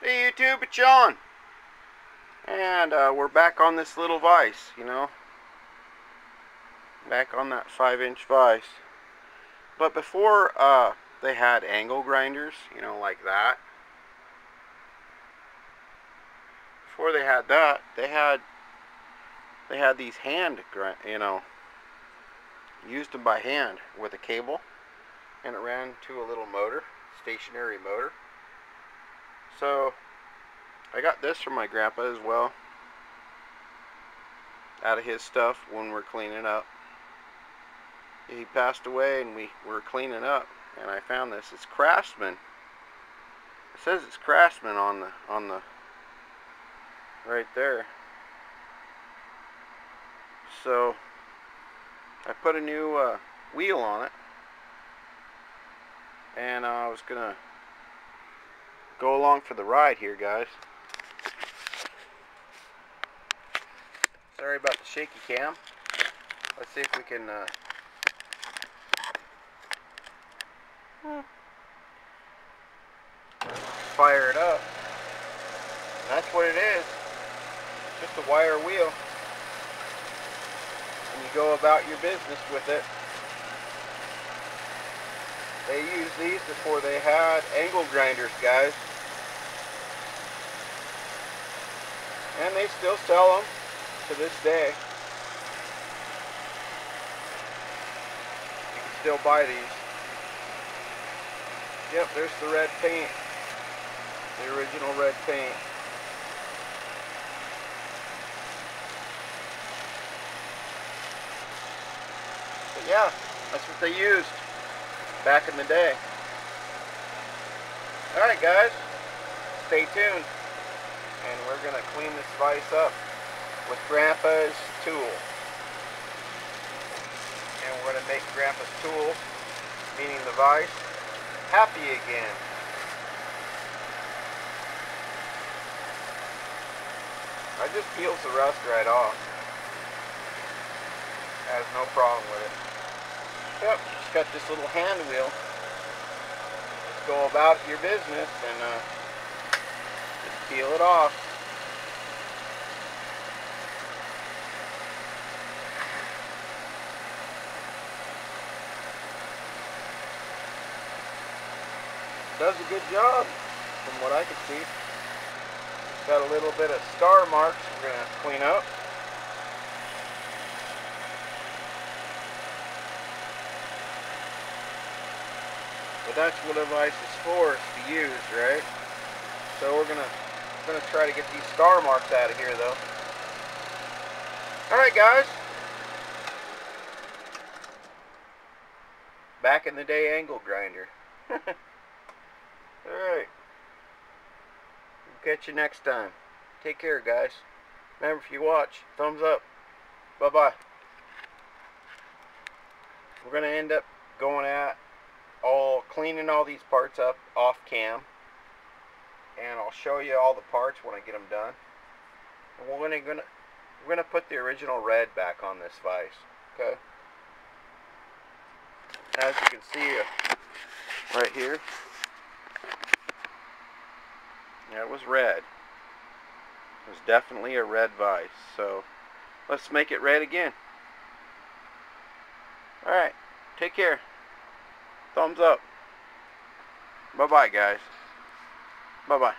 Hey YouTube, it's Sean. And we're back on this little vise, you know. Back on that 5-inch vise. But before they had angle grinders, you know, like that. Before they had that, they had these hand you know, used them by hand with a cable, and it ran to a little motor, stationary motor. So I got this from my grandpa as well, out of his stuff when we're cleaning up. He passed away and we were cleaning up, and I found this. It's Craftsman. It says it's Craftsman on the right there. So I put a new wheel on it, and I was gonna go along for the ride here, guys. Sorry about the shaky cam. Let's see if we can fire it up. And that's what it is. Just a wire wheel. And you go about your business with it. They used these before they had angle grinders, guys. And they still sell them to this day. You can still buy these. Yep, there's the red paint. The original red paint. But yeah, that's what they used back in the day. Alright guys, stay tuned. And we're going to clean this vise up with Grandpa's tool. And we're going to make Grandpa's tool, meaning the vise, happy again. I just peels the rust right off. Has no problem with it. Yep, just got this little hand wheel. Just go about your business and just peel it off. Does a good job from what I can see. Got a little bit of scar marks we're going to clean up. But that's what a vise is for, is to use, right? So we're gonna try to get these scar marks out of here, though. Alright guys. Back in the day angle grinder. Alright. We'll catch you next time. Take care, guys. Remember, if you watch, thumbs up. Bye-bye. We're going to end up going at cleaning all these parts up off cam. And I'll show you all the parts when I get them done. And we're gonna put the original red back on this vise. Okay? As you can see right here. Yeah, it was red. It was definitely a red vise. So let's make it red again. Alright, take care. Thumbs up. Bye-bye, guys. Bye-bye.